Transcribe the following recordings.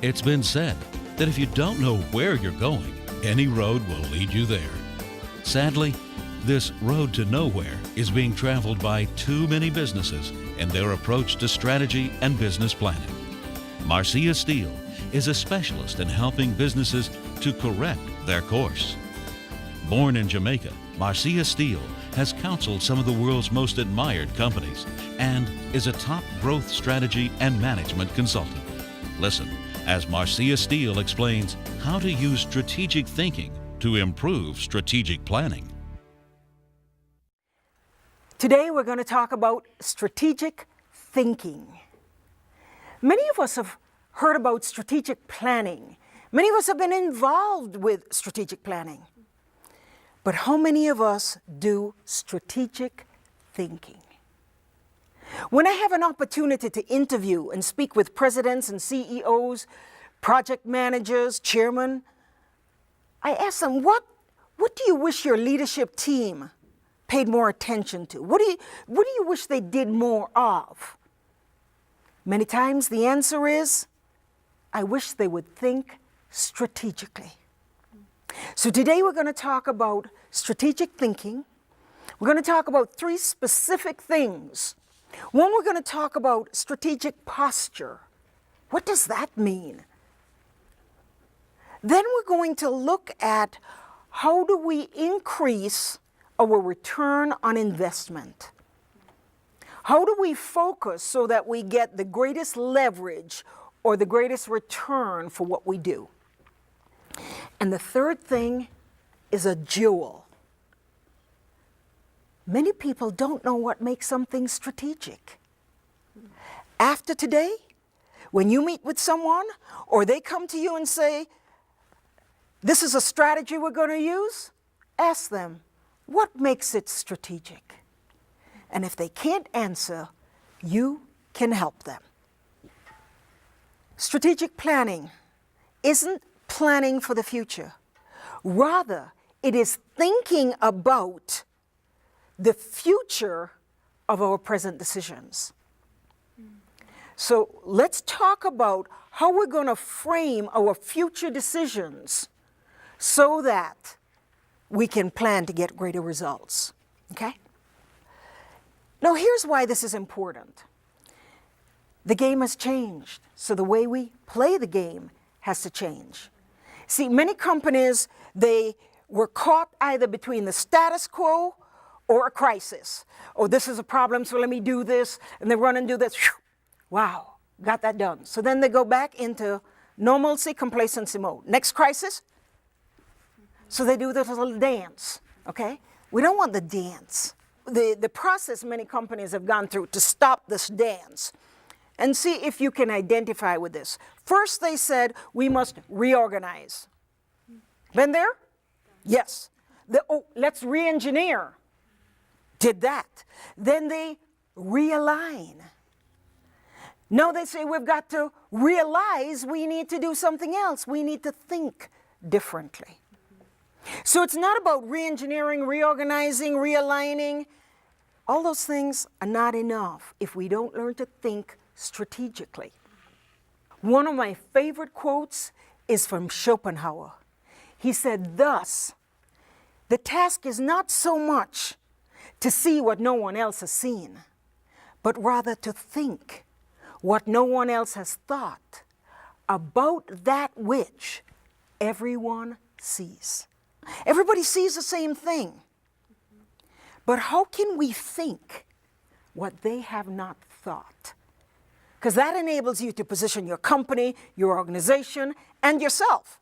It's been said that if you don't know where you're going, any road will lead you there. Sadly, this road to nowhere is being traveled by too many businesses in their approach to strategy and business planning. Marcia Steele is a specialist in helping businesses to correct their course. Born in Jamaica, Marcia Steele has counseled some of the world's most admired companies and is a top growth strategy and management consultant. Listen as Marcia Steele explains how to use strategic thinking to improve strategic planning. Today we're going to talk about strategic thinking. Many of us have heard about strategic planning. Many of us have been involved with strategic planning. But how many of us do strategic thinking? When I have an opportunity to interview and speak with presidents and CEOs, project managers, chairmen, I ask them, what do you wish your leadership team paid more attention to? What do you wish they did more of? Many times the answer is, I wish they would think strategically. So today we're going to talk about strategic thinking. We're going to talk about 3 specific things. One, we're going to talk about strategic posture. What does that mean? Then we're going to look at how do we increase our return on investment? How do we focus so that we get the greatest leverage or the greatest return for what we do? And the third thing is a jewel. Many people don't know what makes something strategic. After today, when you meet with someone or they come to you and say, this is a strategy we're going to use, ask them, what makes it strategic? And if they can't answer, you can help them. Strategic planning isn't planning for the future. Rather, it is thinking about the future of our present decisions. So let's talk about how we're going to frame our future decisions so that we can plan to get greater results. Okay? Now here's why this is important. The game has changed, so the way we play the game has to change. See, many companies, they were caught either between the status quo or a crisis. Oh, this is a problem, so let me do this, and they run and do this. Wow, got that done. So then they go back into normalcy, complacency mode. Next crisis, so they do this little dance, okay? We don't want the dance. The process many companies have gone through to stop this dance. And see if you can identify with this. First, they said we must reorganize. Been there? Yes. Let's re-engineer. Did that. Then they realign. Now they say we've got to realize we need to do something else. We need to think differently. So it's not about re-engineering, reorganizing, realigning. All those things are not enough if we don't learn to think strategically. One of my favorite quotes is from Schopenhauer. He said, thus, the task is not so much to see what no one else has seen, but rather to think what no one else has thought about that which everyone sees. Everybody sees the same thing. But how can we think what they have not thought? Because that enables you to position your company, your organization, and yourself.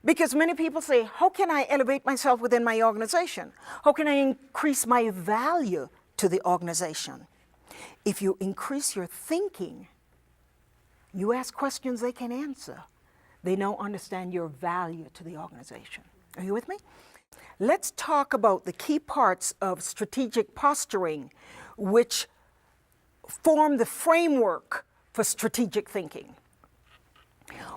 Because many people say, how can I elevate myself within my organization? How can I increase my value to the organization? If you increase your thinking, you ask questions they can answer. They now understand your value to the organization. Are you with me? Let's talk about the key parts of strategic posturing, which form the framework for strategic thinking.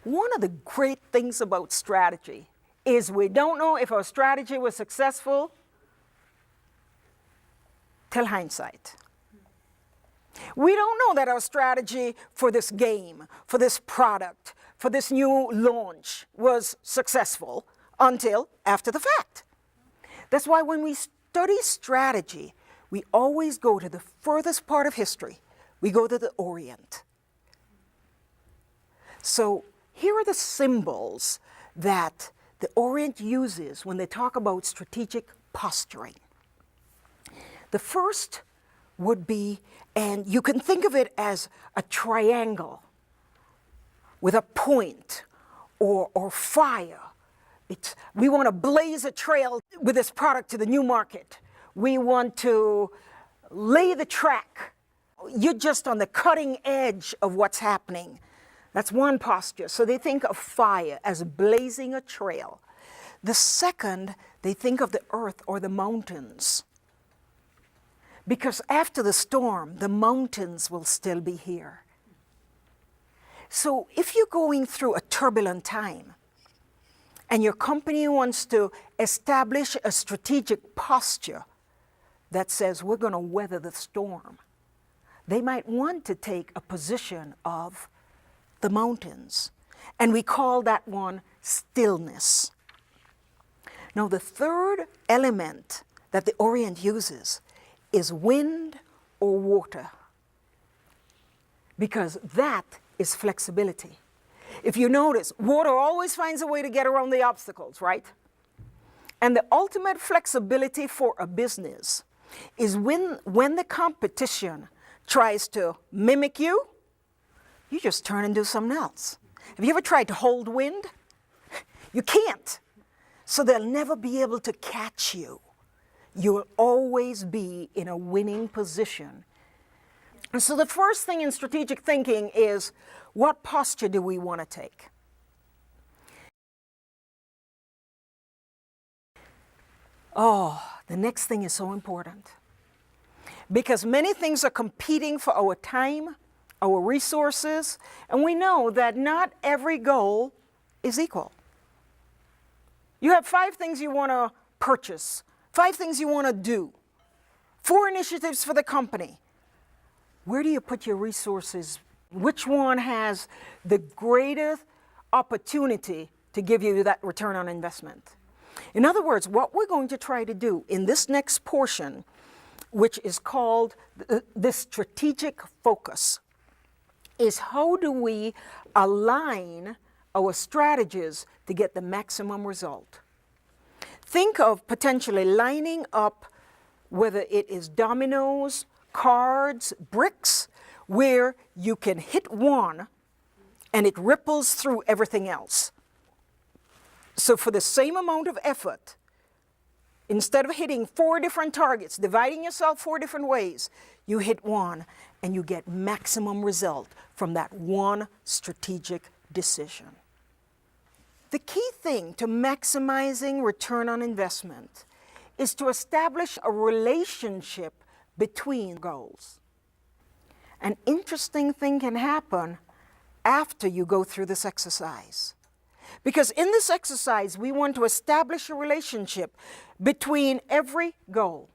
One of the great things about strategy is we don't know if our strategy was successful till hindsight. We don't know that our strategy for this game, for this product, for this new launch was successful until after the fact. That's why when we study strategy, we always go to the furthest part of history. We go to the Orient. So here are the symbols that the Orient uses when they talk about strategic posturing. The first would be, and you can think of it as a triangle with a point or fire. We want to blaze a trail with this product to the new market. We want to lay the track. You're just on the cutting edge of what's happening. That's one posture. So they think of fire as blazing a trail. The second, they think of the earth or the mountains. Because after the storm, the mountains will still be here. So if you're going through a turbulent time and your company wants to establish a strategic posture that says we're going to weather the storm, they might want to take a position of the mountains. And we call that one stillness. Now, the third element that the Orient uses is wind or water, because that is flexibility. If you notice, water always finds a way to get around the obstacles, right? And the ultimate flexibility for a business is when the competition tries to mimic you, you just turn and do something else. Have you ever tried to hold wind? You can't. So they'll never be able to catch you. You'll always be in a winning position. And so the first thing in strategic thinking is, what posture do we want to take? Oh, the next thing is so important. Because many things are competing for our time, our resources, and we know that not every goal is equal. You have 5 things you want to purchase, 5 things you want to do, 4 initiatives for the company. Where do you put your resources? Which one has the greatest opportunity to give you that return on investment? In other words, what we're going to try to do in this next portion, which is called the strategic focus, is how do we align our strategies to get the maximum result? Think of potentially lining up, whether it is dominoes, cards, bricks, where you can hit one and it ripples through everything else. So for the same amount of effort, instead of hitting 4 different targets, dividing yourself 4 different ways, you hit one and you get maximum result from that one strategic decision. The key thing to maximizing return on investment is to establish a relationship between goals. An interesting thing can happen after you go through this exercise. Because in this exercise, we want to establish a relationship between every goal.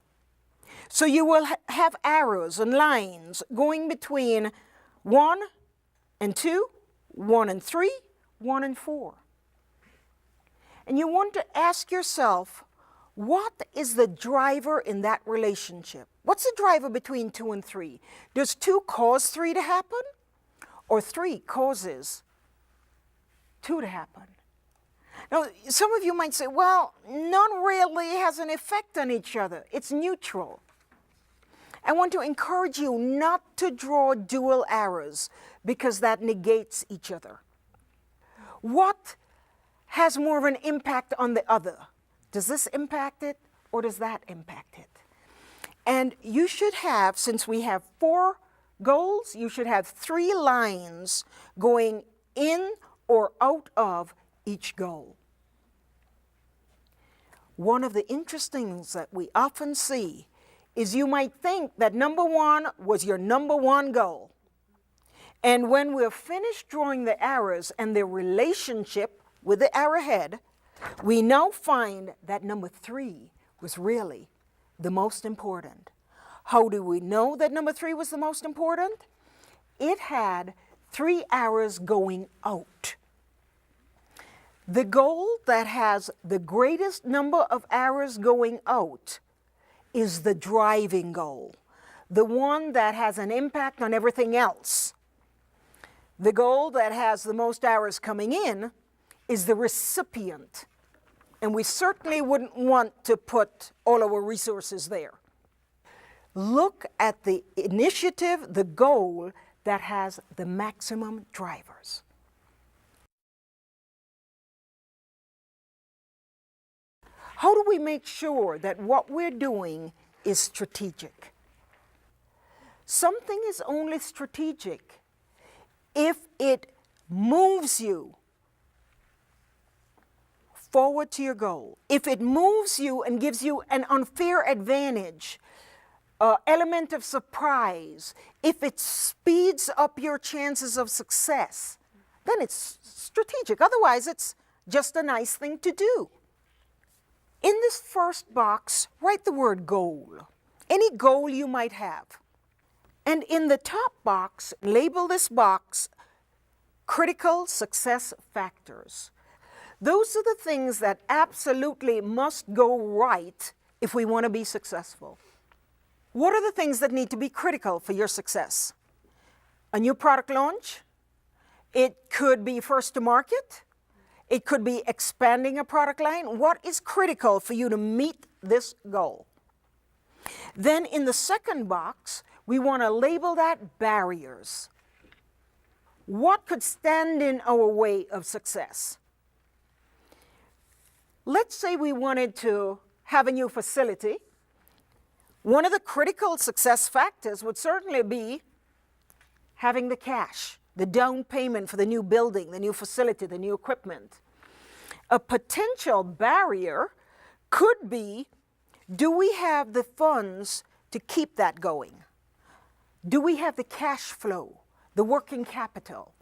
So you will have arrows and lines going between 1 and 2, 1 and 3, 1 and 4. And you want to ask yourself, what is the driver in that relationship? What's the driver between 2 and 3? Does 2 cause 3 to happen? Or 3 causes 2 to happen? Now, some of you might say, well, none really has an effect on each other. It's neutral. I want to encourage you not to draw dual arrows because that negates each other. What has more of an impact on the other? Does this impact it or does that impact it? And you should have, since we have 4 goals, you should have 3 lines going in or out of each goal. One of the interesting things that we often see is you might think that number 1 was your number 1 goal. And when we're finished drawing the arrows and their relationship with the arrowhead, we now find that number 3 was really the most important. How do we know that number 3 was the most important? It had 3 arrows going out The goal that has the greatest number of arrows going out is the driving goal, the one that has an impact on everything else. The goal that has the most arrows coming in is the recipient, and we certainly wouldn't want to put all our resources there. Look at the initiative, the goal that has the maximum drivers. How do we make sure that what we're doing is strategic? Something is only strategic if it moves you forward to your goal, if it moves you and gives you an unfair advantage, element of surprise, if it speeds up your chances of success, then it's strategic. Otherwise, it's just a nice thing to do. In this first box, write the word goal, any goal you might have. And in the top box, label this box critical success factors. Those are the things that absolutely must go right if we want to be successful. What are the things that need to be critical for your success? A new product launch? It could be first to market. It could be expanding a product line. What is critical for you to meet this goal? Then in the second box, we want to label that barriers. What could stand in our way of success? Let's say we wanted to have a new facility. One of the critical success factors would certainly be having the cash, the down payment for the new building, the new facility, the new equipment. A potential barrier could be, do we have the funds to keep that going? Do we have the cash flow, the working capital?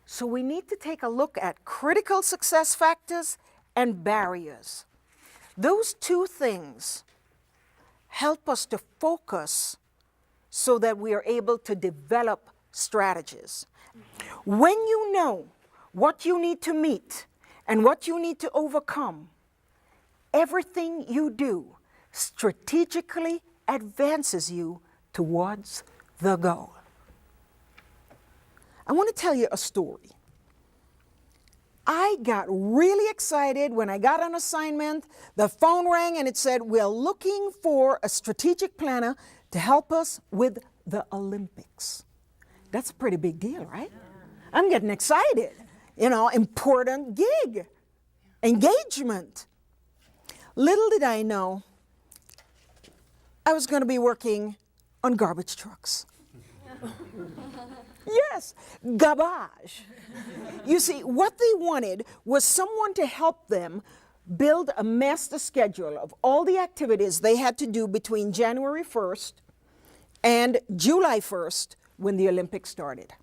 So we need to take a look at critical success factors and barriers. Those two things help us to focus so that we are able to develop strategies. When you know what you need to meet and what you need to overcome, everything you do strategically advances you towards the goal. I want to tell you a story. I got really excited when I got an assignment. The phone rang and it said, we're looking for a strategic planner to help us with the Olympics. That's a pretty big deal, right? I'm getting excited. You know, important gig, engagement. Little did I know, I was going to be working on garbage trucks. Yes, garbage. You see, what they wanted was someone to help them build a master schedule of all the activities they had to do between January 1st and July 1st when the Olympics started.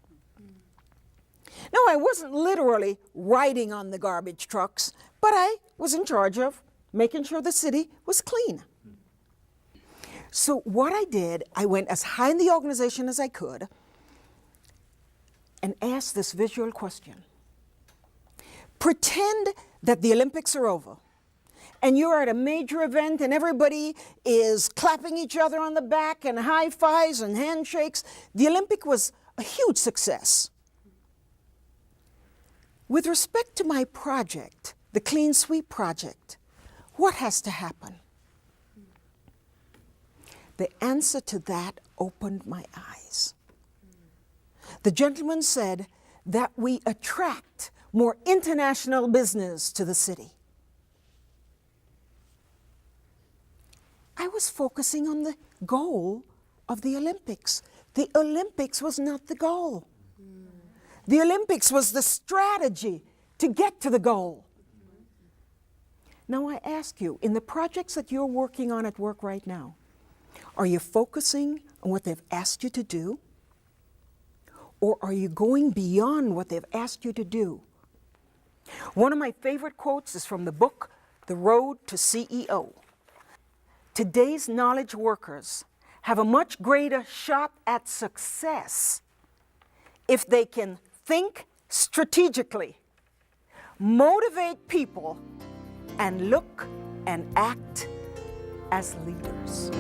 Now, I wasn't literally riding on the garbage trucks, but I was in charge of making sure the city was clean. So what I did, I went as high in the organization as I could and asked this visual question. Pretend that the Olympics are over and you're at a major event and everybody is clapping each other on the back and high fives and handshakes. The Olympic was a huge success. With respect to my project, the Clean Sweep project, what has to happen? The answer to that opened my eyes. The gentleman said that we attract more international business to the city. I was focusing on the goal of the Olympics. The Olympics was not the goal. The Olympics was the strategy to get to the goal. Now I ask you, in the projects that you're working on at work right now, are you focusing on what they've asked you to do? Or are you going beyond what they've asked you to do? One of my favorite quotes is from the book, The Road to CEO. Today's knowledge workers have a much greater shot at success if they can think strategically motivate people, and look and act as leaders.